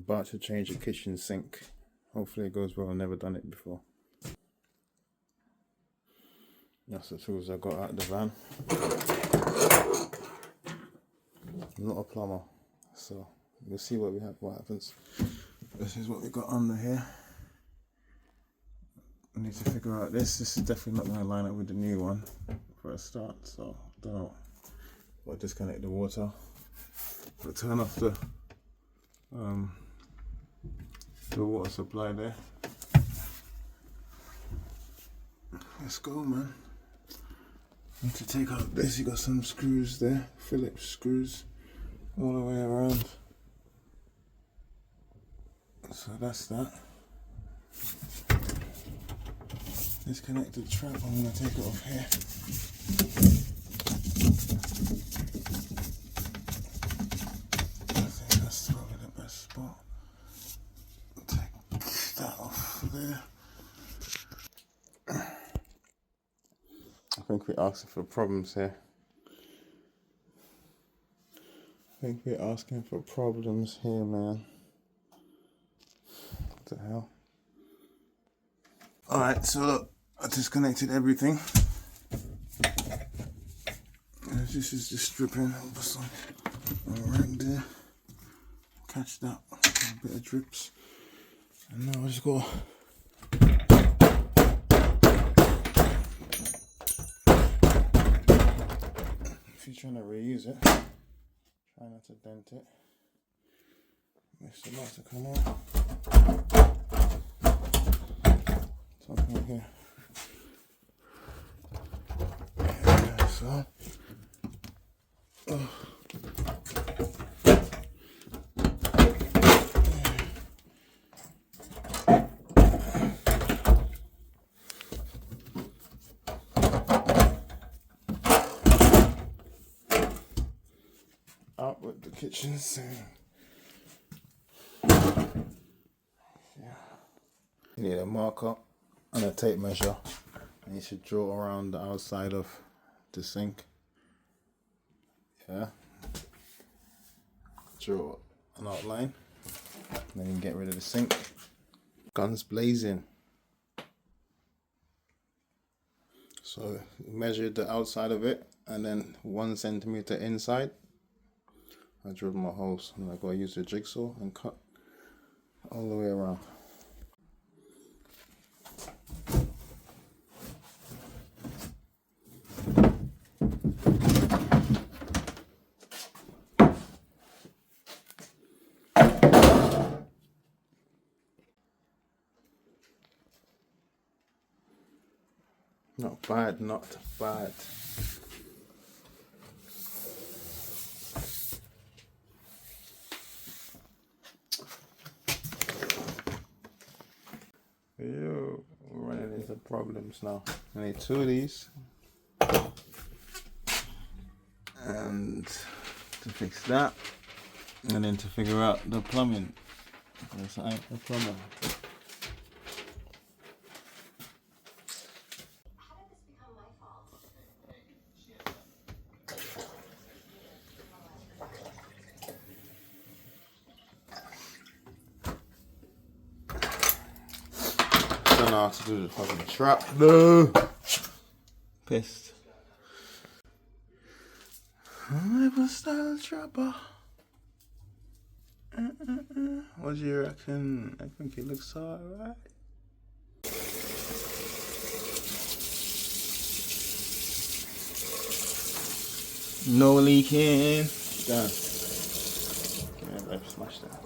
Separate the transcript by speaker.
Speaker 1: about to change the kitchen sink. Hopefully it goes well. I've never done it before. That's the tools I got out of the van. I'm not a plumber, so we'll see what happens. This is what we got under here. I need to figure out this. This is definitely not going to line up with the new one for a start, so I don't know. I'll disconnect the water. I'll turn off the water supply there. Let's go, man. Need to take out this. You got some screws there, Phillips screws, all the way around. So that's that. Disconnect the trap. I'm gonna take it off here. I think that's probably the best spot. Take that off there. I think we're asking for problems here. Man. What the hell? Alright, so look, I disconnected everything. This is just stripping over some right there. Catch that, a bit of drips. And now I just go. If you're trying to reuse it, try not to dent it. Makes the lot to come out. Something here. Yeah, so. Out with the kitchen sink. Yeah. You need a marker and a tape measure, and you should draw around the outside of the sink. Yeah. Draw an outline, and then you can get rid of the sink. Guns blazing. So measure the outside of it, and then 1 centimeter inside. I drilled my holes, and I gotta use the jigsaw and cut all the way around. Not bad, not bad. Yo, we're running into problems now. I need 2 of these. And to fix that. And then to figure out the plumbing. Because I'm a plumber. I don't know how to do the fucking trap. No! Pissed. I was style trapper. What do you reckon? I think it looks alright. No leaking. Done. Yeah, babe, smash that.